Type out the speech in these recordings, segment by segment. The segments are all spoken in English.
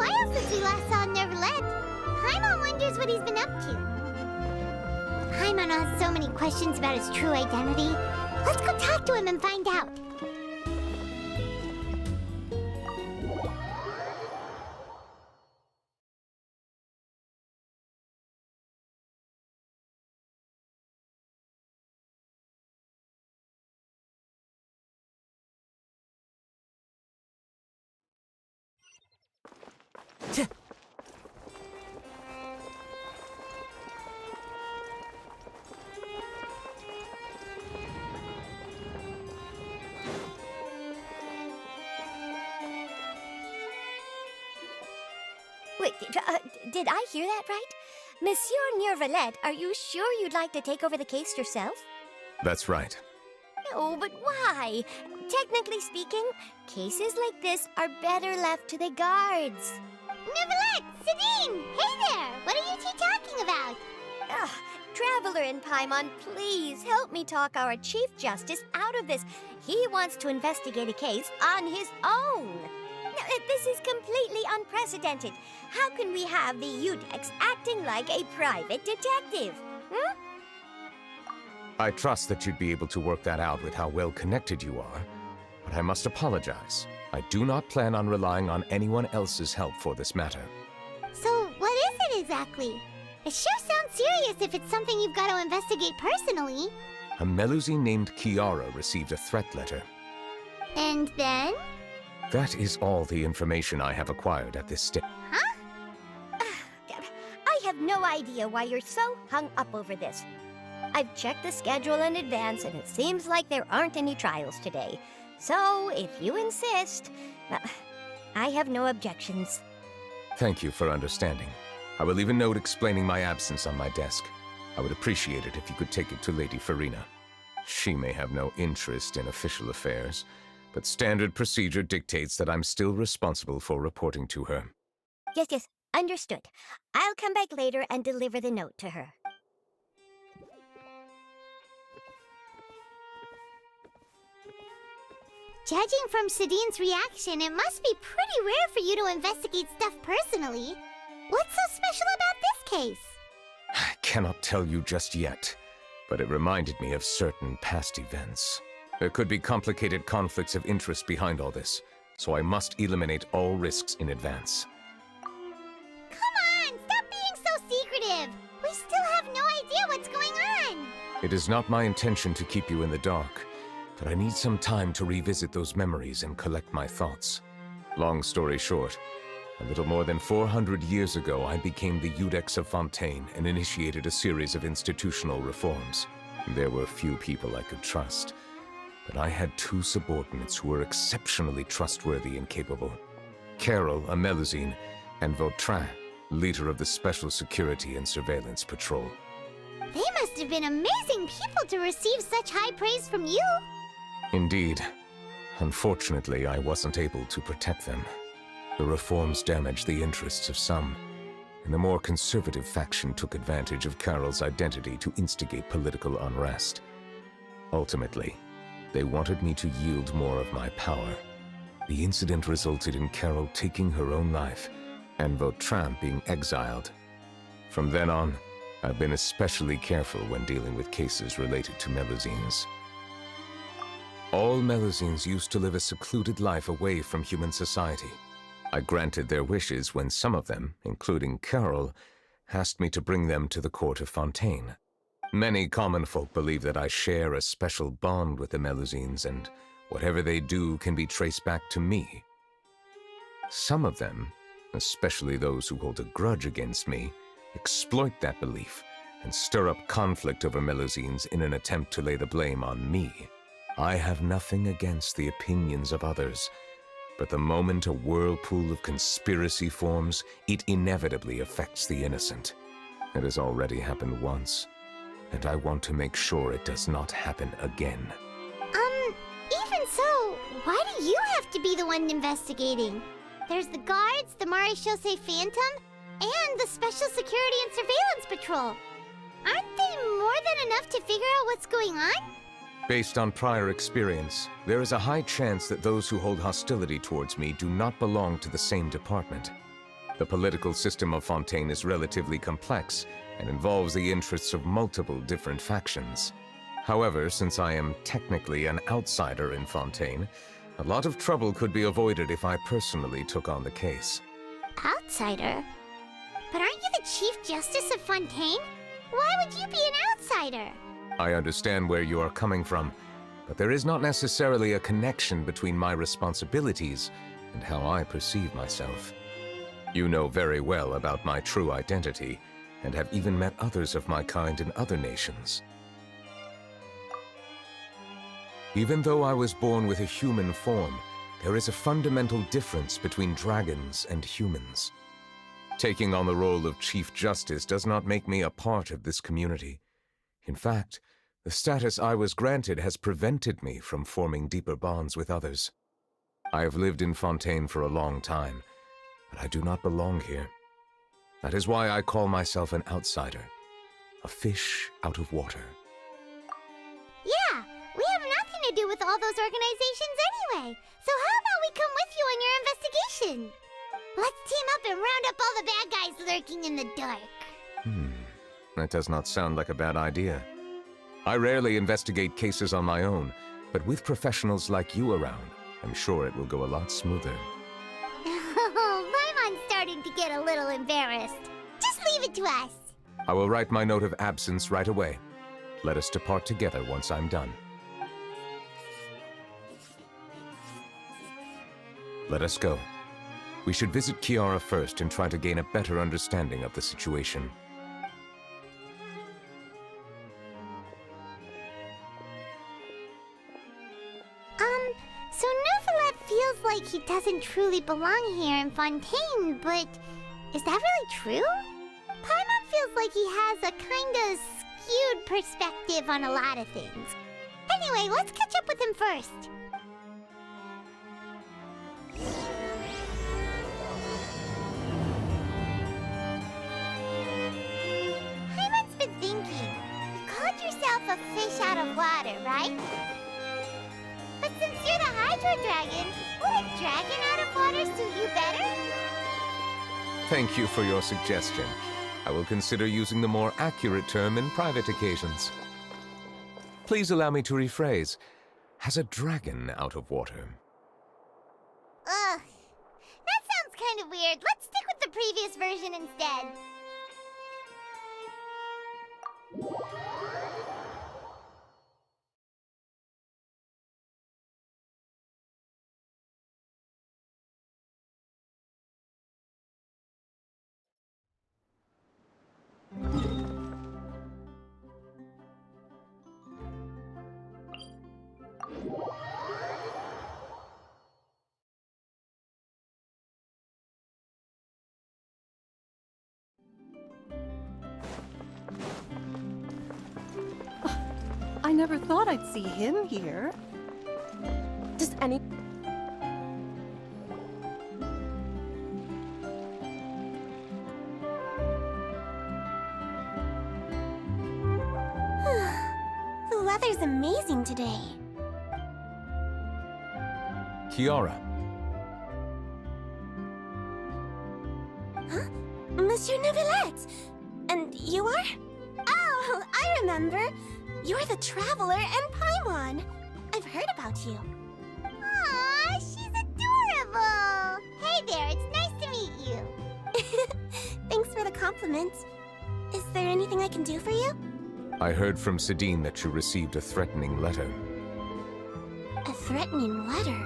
while since we last saw Neuvilette. Paimon wonders what he's been up to. Paimon has so many questions about his true identity. Let's go talk to him and find out. Wait, did I hear that right? Monsieur Neuvilette, are you sure you'd like to take over the case yourself? That's right. No, but why? Technically speaking, cases like this are better left to the guards. Neuvilette! Sidine! Hey there! What are you two talking about? Ugh, Traveler and Paimon, please help me talk our Chief Justice out of this. He wants to investigate a case on his own. This is completely unprecedented. How can we have the Udex acting like a private detective? I trust that you'd be able to work that out with how well connected you are, but I must apologize. I do not plan on relying on anyone else's help for this matter. So, what is it exactly? It sure sounds serious if it's something you've got to investigate personally. A Melusine named Kiara received a threat letter. And then? That is all the information I have acquired at this stage. Huh? I have no idea why you're so hung up over this. I've checked the schedule in advance, and it seems like there aren't any trials today. So, if you insist, I have no objections. Thank you for understanding. I will leave a note explaining my absence on my desk. I would appreciate it if you could take it to Lady Farina. She may have no interest in official affairs, but standard procedure dictates that I'm still responsible for reporting to her. Yes, understood. I'll come back later and deliver the note to her. Judging from Sidine's reaction, it must be pretty rare for you to investigate stuff personally. What's so special about this case? I cannot tell you just yet, but it reminded me of certain past events. There could be complicated conflicts of interest behind all this, so I must eliminate all risks in advance. Come on! Stop being so secretive! We still have no idea what's going on! It is not my intention to keep you in the dark, but I need some time to revisit those memories and collect my thoughts. Long story short, a little more than 400 years ago, I became the Udex of Fontaine and initiated a series of institutional reforms. There were few people I could trust, but I had two subordinates who were exceptionally trustworthy and capable. Carol, a Melusine, and Vautrin, leader of the Special Security and Surveillance Patrol. They must have been amazing people to receive such high praise from you! Indeed. Unfortunately, I wasn't able to protect them. The reforms damaged the interests of some, and the more conservative faction took advantage of Carol's identity to instigate political unrest. Ultimately, they wanted me to yield more of my power. The incident resulted in Carol taking her own life, and Vautrin being exiled. From then on, I've been especially careful when dealing with cases related to Melusines. All Melusines used to live a secluded life away from human society. I granted their wishes when some of them, including Carol, asked me to bring them to the court of Fontaine. Many common folk believe that I share a special bond with the Melusines, and whatever they do can be traced back to me. Some of them, especially those who hold a grudge against me, exploit that belief and stir up conflict over Melusines in an attempt to lay the blame on me. I have nothing against the opinions of others, but the moment a whirlpool of conspiracy forms, it inevitably affects the innocent. It has already happened once, and I want to make sure it does not happen again. Even so, why do you have to be the one investigating? There's the guards, the Maréchaussée Phantom, and the Special Security and Surveillance Patrol. Aren't they more than enough to figure out what's going on? Based on prior experience, there is a high chance that those who hold hostility towards me do not belong to the same department. The political system of Fontaine is relatively complex and involves the interests of multiple different factions. However, since I am technically an outsider in Fontaine, a lot of trouble could be avoided if I personally took on the case. Outsider? But aren't you the Chief Justice of Fontaine? Why would you be an outsider? I understand where you are coming from, but there is not necessarily a connection between my responsibilities and how I perceive myself. You know very well about my true identity, and have even met others of my kind in other nations. Even though I was born with a human form, there is a fundamental difference between dragons and humans. Taking on the role of Chief Justice does not make me a part of this community. In fact, the status I was granted has prevented me from forming deeper bonds with others. I have lived in Fontaine for a long time, but I do not belong here. That is why I call myself an outsider, a fish out of water. Yeah, we have nothing to do with all those organizations anyway. So how about we come with you on your investigation? Let's team up and round up all the bad guys lurking in the dark. That does not sound like a bad idea. I rarely investigate cases on my own, but with professionals like you around, I'm sure it will go a lot smoother. Paimon's starting to get a little embarrassed. Just leave it to us. I will write my note of absence right away. Let us depart together once I'm done. Let us go. We should visit Kiara first and try to gain a better understanding of the situation. So Neuvilette feels like he doesn't truly belong here in Fontaine, but is that really true? Paimon feels like he has a kinda skewed perspective on a lot of things. Anyway, let's catch up with him first. Paimon's been thinking. You called yourself a fish out of water, right? But since you're the Hydro Dragon, would a dragon out of water suit you better? Thank you for your suggestion. I will consider using the more accurate term in private occasions. Please allow me to rephrase. Has a dragon out of water? Ugh. That sounds kind of weird. Let's stick with the previous version instead. I never thought I'd see him here. Does any... The weather's amazing today. Kiara. Huh? Monsieur Neuvilette! And you are? Oh, I remember. You're the Traveler and Paimon. I've heard about you. Aw, she's adorable. Hey there, it's nice to meet you. Thanks for the compliment. Is there anything I can do for you? I heard from Sidine that you received a threatening letter. A threatening letter?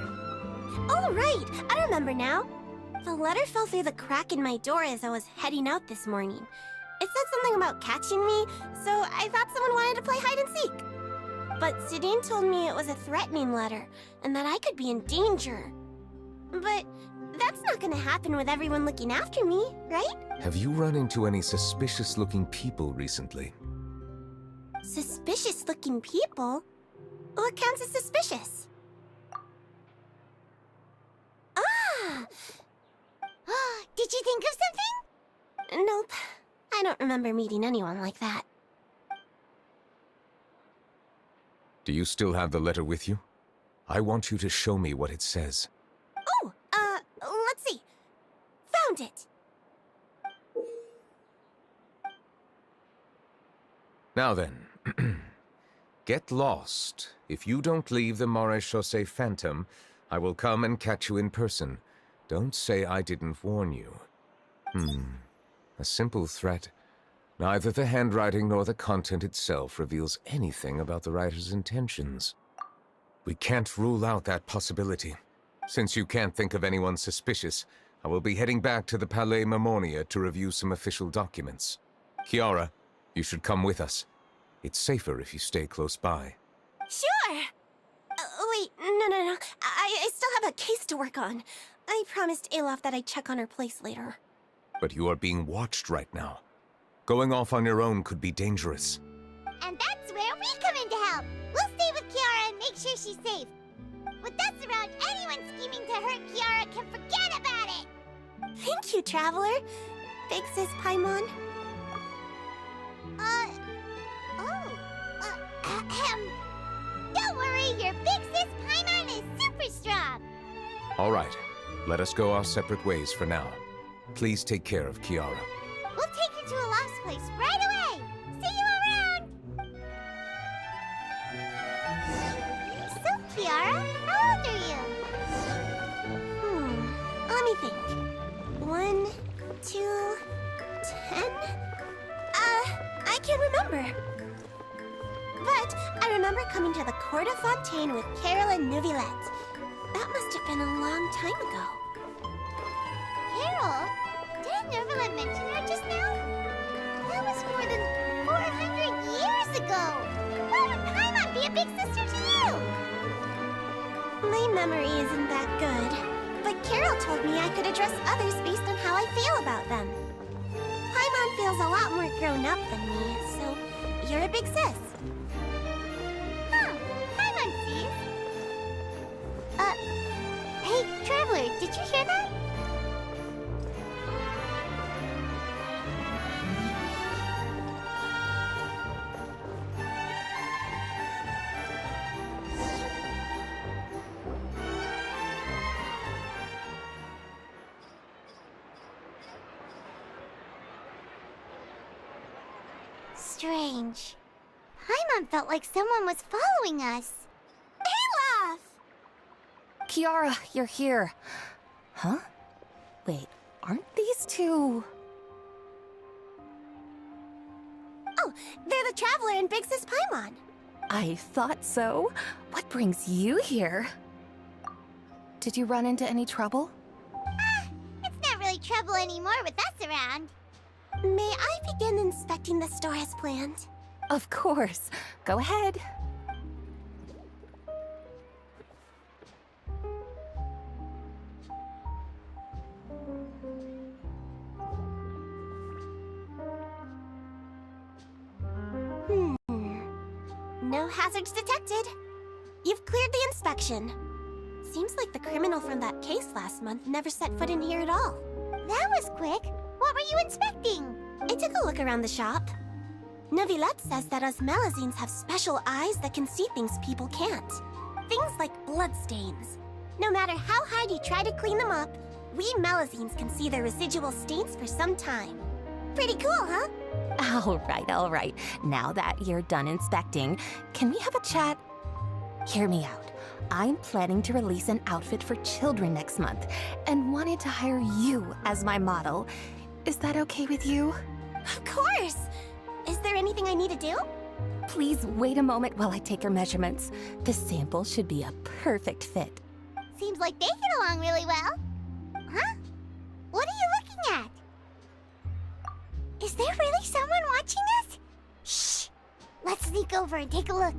Oh, right! I remember now. The letter fell through the crack in my door as I was heading out this morning. It said something about catching me, so I thought someone wanted to play hide and seek. But Sidine told me it was a threatening letter, and that I could be in danger. But that's not gonna happen with everyone looking after me, right? Have you run into any suspicious-looking people recently? Suspicious-looking people? What counts as suspicious? Ah! Did you think of something? Nope. I don't remember meeting anyone like that. Do you still have the letter with you? I want you to show me what it says. Oh, let's see. Found it. Now then, get lost. If you don't leave the Maréchaussée Phantom, I will come and catch you in person. Don't say I didn't warn you. A simple threat. Neither the handwriting nor the content itself reveals anything about the writer's intentions. We can't rule out that possibility. Since you can't think of anyone suspicious, I will be heading back to the Palais Mermonia to review some official documents. Kiara, you should come with us. It's safer if you stay close by. Sure! Wait, no. I still have a case to work on. I promised Alof that I'd check on her place later. But you are being watched right now. Going off on your own could be dangerous. And that's where we come in to help. We'll stay with Kiara and make sure she's safe. With us around, anyone scheming to hurt Kiara can forget about it. Thank you, Traveler. Big Sis Paimon. Don't worry, your big sis Paimon is super strong. All right, let us go our separate ways for now. Please take care of Kiara. We'll take you to Olaf's place right away. See you around. So, Kiara, how old are you? Let me think. 1, 2, 10? I can't remember. But I remember coming to the Court of Fontaine with Carol and Neuvilette. That must have been a long time ago. Carol? Didn't Neuvilette mention her just now? That was more than 400 years ago. Why would Paimon be a big sister to you? My memory isn't that good. But Carol told me I could address others based on how I feel about them. Paimon feels a lot more grown up than me, so you're a big sis. Paimon sees. Hey, Traveler, did you hear that? Strange. Paimon felt like someone was following us. Olaf! Kiara, you're here. Huh? Wait, aren't these two... Oh, they're the Traveler and Big Sis Paimon. I thought so. What brings you here? Did you run into any trouble? It's not really trouble anymore with us around. May I begin inspecting the store as planned? Of course. Go ahead. No hazards detected. You've cleared the inspection. Seems like the criminal from that case last month never set foot in here at all. That was quick. What were you inspecting? I took a look around the shop. Neuvilette says that us Melazines have special eyes that can see things people can't. Things like bloodstains. No matter how hard you try to clean them up, we Melazines can see the residual stains for some time. Pretty cool, huh? All right. Now that you're done inspecting, can we have a chat? Hear me out. I'm planning to release an outfit for children next month and wanted to hire you as my model. Is that okay with you? Of course! Is there anything I need to do? Please wait a moment while I take your measurements. The sample should be a perfect fit. Seems like they get along really well. Huh? What are you looking at? Is there really someone watching us? Shh! Let's sneak over and take a look.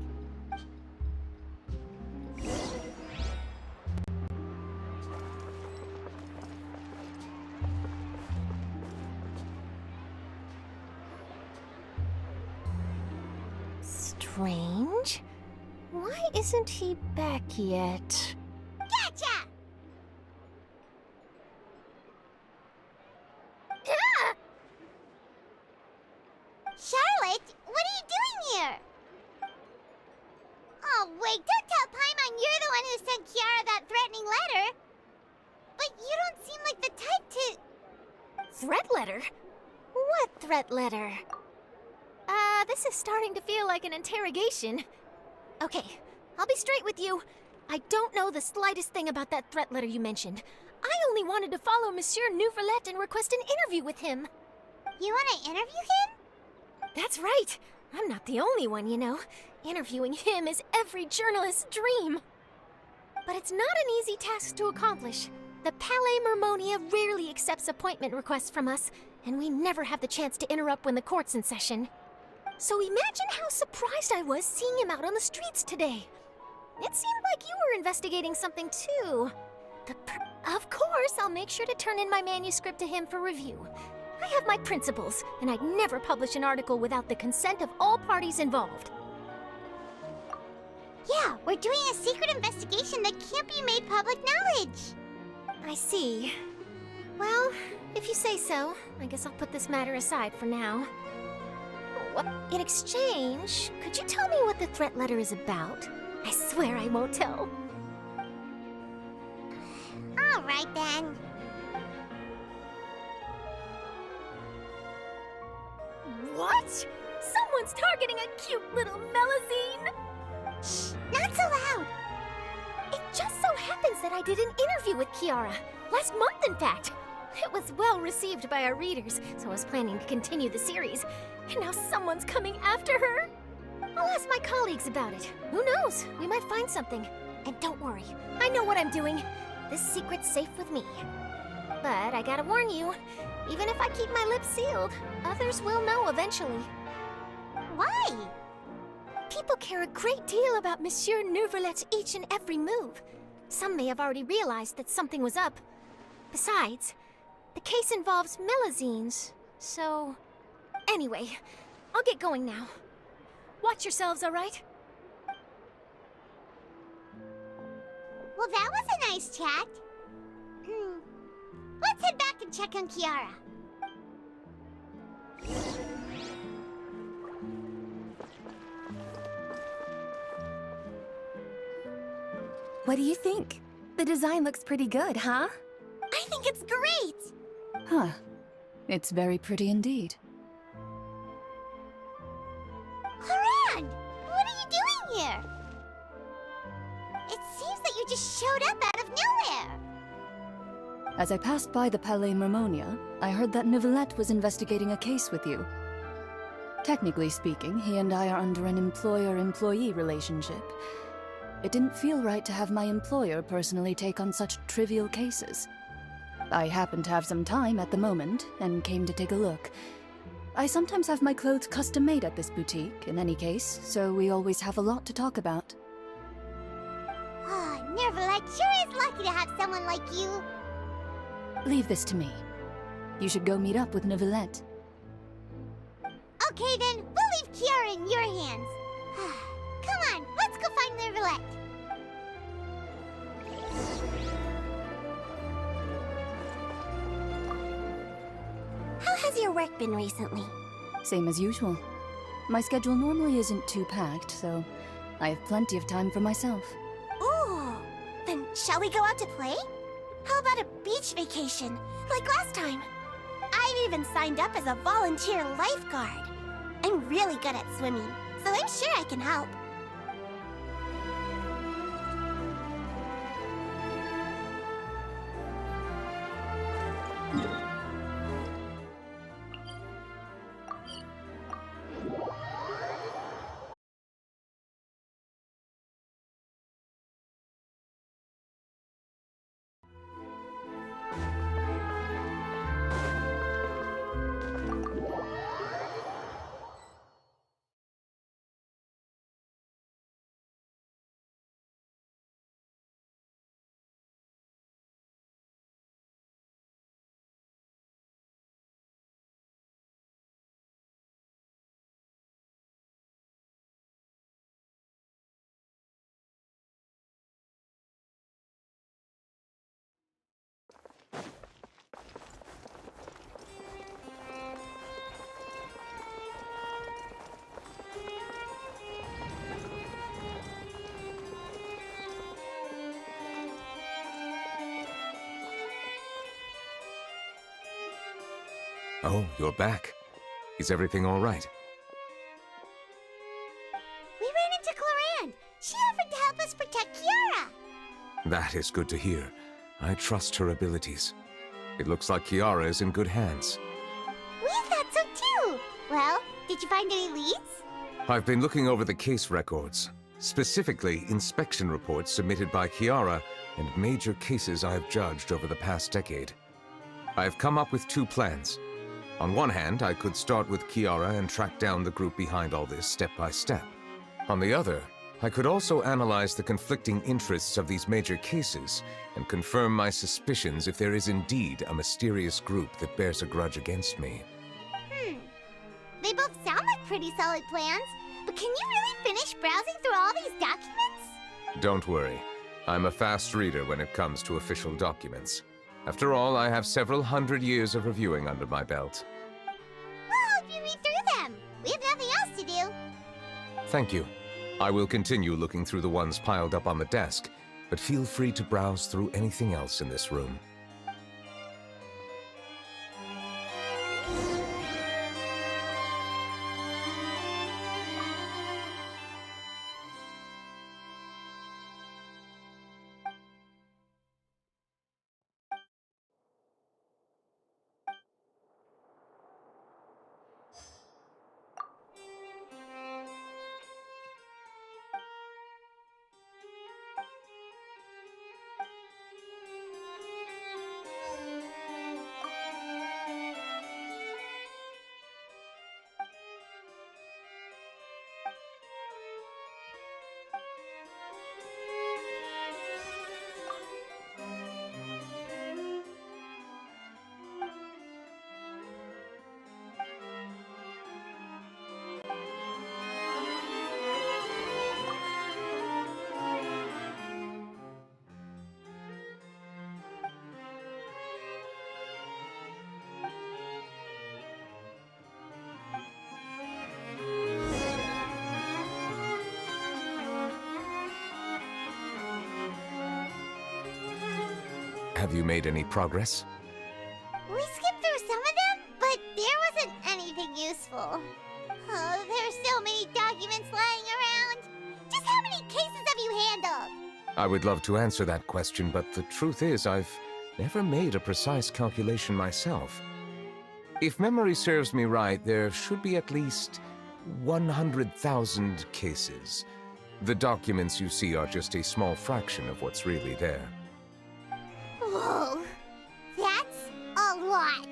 Strange. Why isn't he back yet? Gotcha! Charlotte, what are you doing here? Oh, wait, don't tell Paimon you're the one who sent Kiara that threatening letter. But you don't seem like the type to... Threat letter? What threat letter? This is starting to feel like an interrogation. Okay, I'll be straight with you. I don't know the slightest thing about that threat letter you mentioned. I only wanted to follow Monsieur Neuvilette and request an interview with him. You want to interview him? That's right. I'm not the only one, you know. Interviewing him is every journalist's dream. But it's not an easy task to accomplish. The Palais Mermonia rarely accepts appointment requests from us, and we never have the chance to interrupt when the court's in session. So imagine how surprised I was seeing him out on the streets today. It seemed like you were investigating something too. Of course, I'll make sure to turn in my manuscript to him for review. I have my principles, and I'd never publish an article without the consent of all parties involved. Yeah, we're doing a secret investigation that can't be made public knowledge. I see. Well, if you say so, I guess I'll put this matter aside for now. In exchange, could you tell me what the threat letter is about? I swear I won't tell. All right, then. What? Someone's targeting a cute little Melazine? Shh, not so loud. It just so happens that I did an interview with Kiara. Last month, in fact. It was well received by our readers, so I was planning to continue the series. And now someone's coming after her. I'll ask my colleagues about it. Who knows? We might find something. And don't worry, I know what I'm doing. This secret's safe with me. But I gotta warn you, even if I keep my lips sealed, others will know eventually. Why? People care a great deal about Monsieur Neuvillette's each and every move. Some may have already realized that something was up. Besides, the case involves Melazines, so... Anyway, I'll get going now. Watch yourselves, all right? Well, that was a nice chat. Let's head back and check on Kiara. What do you think? The design looks pretty good, huh? I think it's great! Huh. It's very pretty indeed. Haran! What are you doing here? It seems that you just showed up out of nowhere. As I passed by the Palais Mermonia, I heard that Neuvilette was investigating a case with you. Technically speaking, he and I are under an employer-employee relationship. It didn't feel right to have my employer personally take on such trivial cases. I happened to have some time at the moment, and came to take a look. I sometimes have my clothes custom-made at this boutique, in any case, so we always have a lot to talk about. Oh, Neuvilette sure is lucky to have someone like you. Leave this to me. You should go meet up with Neuvilette. Okay then, we'll leave Kiara in your hands. Come on, let's go find Neuvilette. How has your work been recently? Same as usual. My schedule normally isn't too packed, so I have plenty of time for myself. Ooh, then shall we go out to play? How about a beach vacation, like last time? I've even signed up as a volunteer lifeguard. I'm really good at swimming, so I'm sure I can help. Oh, you're back. Is everything all right? help us protect Kiara. That is good to hear. I trust her abilities. It looks like Kiara is in good hands. We thought so too. Well, did you find any leads? I've been looking over the case records, specifically inspection reports submitted by Kiara and major cases I have judged over the past decade. I have come up with two plans. On one hand, I could start with Kiara and track down the group behind all this step by step. On the other, I could also analyze the conflicting interests of these major cases and confirm my suspicions if there is indeed a mysterious group that bears a grudge against me. They both sound like pretty solid plans, but can you really finish browsing through all these documents? Don't worry. I'm a fast reader when it comes to official documents. After all, I have several hundred years of reviewing under my belt. We'll help you read through them. We have nothing else to do. Thank you. I will continue looking through the ones piled up on the desk, but feel free to browse through anything else in this room. Have you made any progress? We skipped through some of them, but there wasn't anything useful. Oh, there's so many documents lying around. Just how many cases have you handled? I would love to answer that question, but the truth is I've never made a precise calculation myself. If memory serves me right, there should be at least 100,000 cases. The documents you see are just a small fraction of what's really there. Whoa, that's a lot.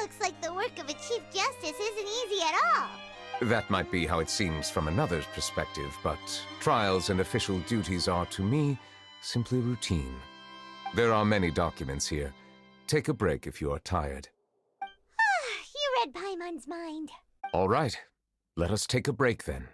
Looks like the work of a Chief Justice isn't easy at all. That might be how it seems from another's perspective, but trials and official duties are, to me, simply routine. There are many documents here. Take a break if you are tired. You read Paimon's mind. All right, let us take a break then.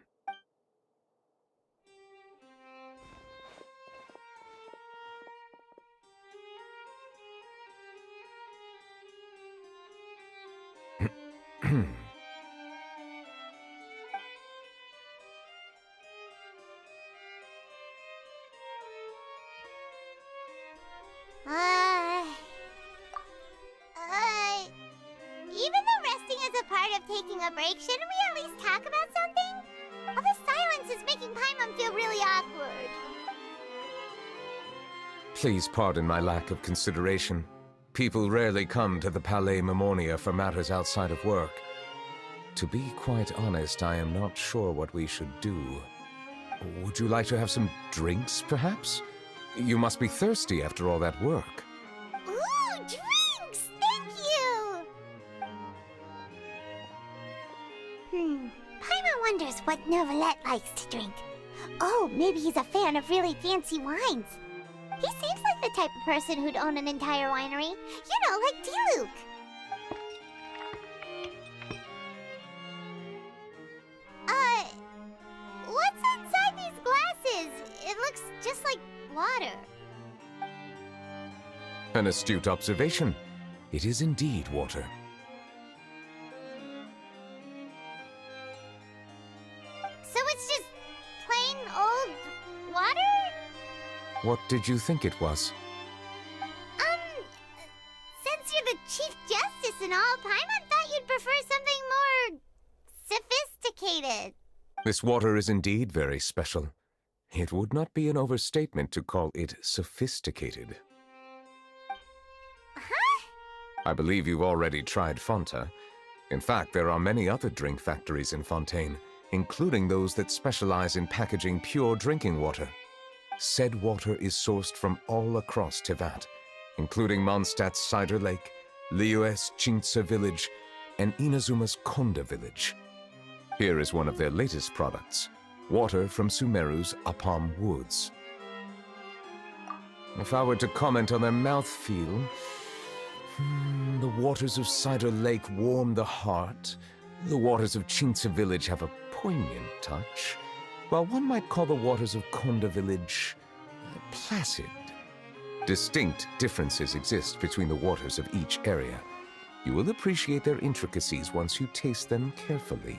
Even though resting is a part of taking a break, shouldn't we at least talk about something? All this silence is making Paimon feel really awkward. Please pardon my lack of consideration. People rarely come to the Palais Mermonia for matters outside of work. To be quite honest, I am not sure what we should do. Would you like to have some drinks, perhaps? You must be thirsty after all that work. Ooh, drinks! Thank you! Paimon wonders what Neuvilette likes to drink. Oh, maybe he's a fan of really fancy wines. He seems like the type of person who'd own an entire winery. You know, like Diluc. What's inside these glasses? It looks just like water. An astute observation. It is indeed water. So it's just plain old water? What did you think it was? Since you're the Chief Justice and all, Paimon thought you'd prefer something more sophisticated. This water is indeed very special. It would not be an overstatement to call it sophisticated. Huh? I believe you've already tried Fanta. In fact, there are many other drink factories in Fontaine, including those that specialize in packaging pure drinking water. Said water is sourced from all across Tidak, including Mondstadt's Cider Lake, Liyue's Chintsa village, and Inazuma's Konda village. Here is one of their latest products, water from Sumeru's Apam woods. If I were to comment on their mouthfeel, the waters of Cider Lake warm the heart, the waters of Chintsa village have a poignant touch, while one might call the waters of Konda village placid. Distinct differences exist between the waters of each area. You will appreciate their intricacies once you taste them carefully.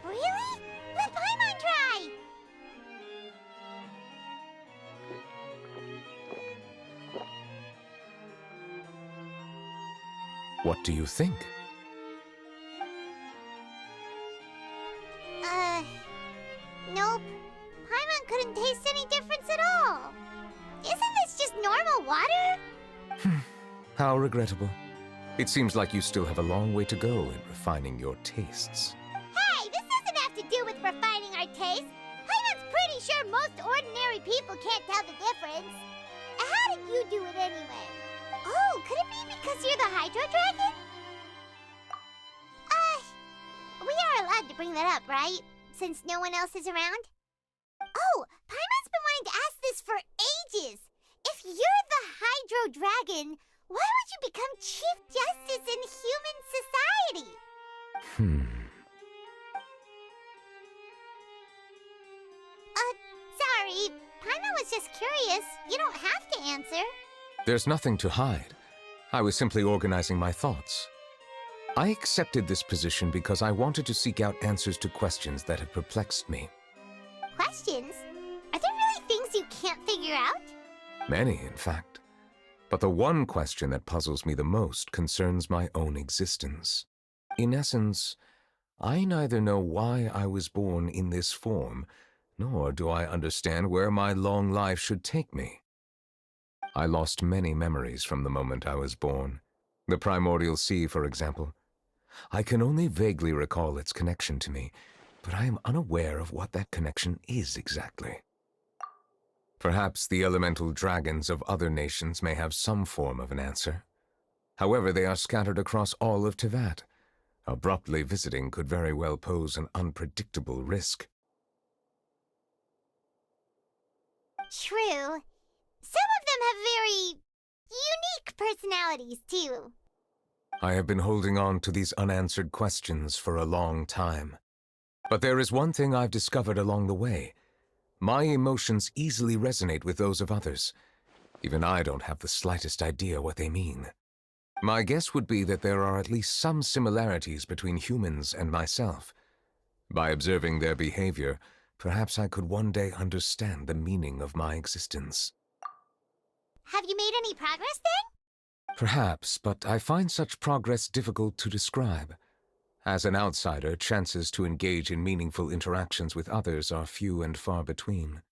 Really? Let Paimon try! What do you think? Nope. Paimon couldn't taste any difference at all. Isn't this just normal water? How regrettable. It seems like you still have a long way to go in refining your tastes. Hey, this doesn't have to do with refining our taste. Paimon's pretty sure most ordinary people can't tell the difference. How did you do it anyway? Oh, could it be because you're the Hydro Dragon? We are allowed to bring that up, right? Since no one else is around? Oh, Paimon's been wanting to ask this for ages. If you're the Hydro Dragon, why would you become Chief Justice in human society? Sorry. Paimon was just curious. You don't have to answer. There's nothing to hide. I was simply organizing my thoughts. I accepted this position because I wanted to seek out answers to questions that have perplexed me. Questions? Are there really things you can't figure out? Many, in fact. But the one question that puzzles me the most concerns my own existence. In essence, I neither know why I was born in this form, nor do I understand where my long life should take me. I lost many memories from the moment I was born. The primordial sea, for example. I can only vaguely recall its connection to me, but I am unaware of what that connection is exactly. Perhaps the elemental dragons of other nations may have some form of an answer. However, they are scattered across all of Teyvat. Abruptly visiting could very well pose an unpredictable risk. True. Some of them have very unique personalities, too. I have been holding on to these unanswered questions for a long time. But there is one thing I've discovered along the way. My emotions easily resonate with those of others. Even I don't have the slightest idea what they mean. My guess would be that there are at least some similarities between humans and myself. By observing their behavior, perhaps I could one day understand the meaning of my existence. Have you made any progress then? Perhaps, but I find such progress difficult to describe. As an outsider, chances to engage in meaningful interactions with others are few and far between.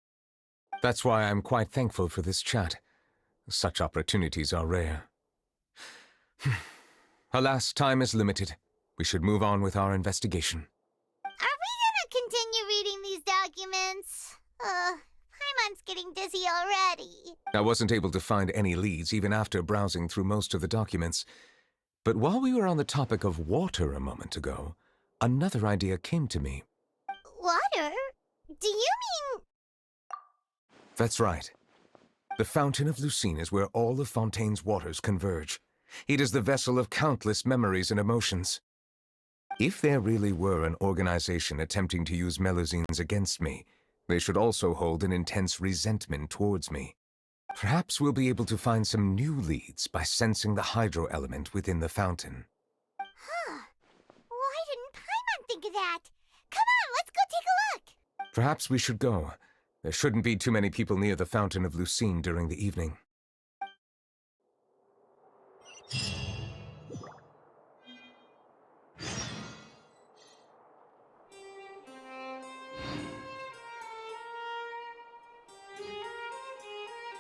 That's why I'm quite thankful for this chat. Such opportunities are rare. Alas, time is limited. We should move on with our investigation. Are we gonna continue reading these documents? Paimon's getting dizzy already. I wasn't able to find any leads even after browsing through most of the documents. But while we were on the topic of water a moment ago, another idea came to me. Water? Do you mean... That's right. The Fountain of Lucine is where all of Fontaine's waters converge. It is the vessel of countless memories and emotions. If there really were an organization attempting to use Melusines against me, they should also hold an intense resentment towards me. Perhaps we'll be able to find some new leads by sensing the hydro element within the fountain. Huh. Why didn't Paimon think of that? Come on, let's go take a look! Perhaps we should go. There shouldn't be too many people near the Fountain of Lucine during the evening.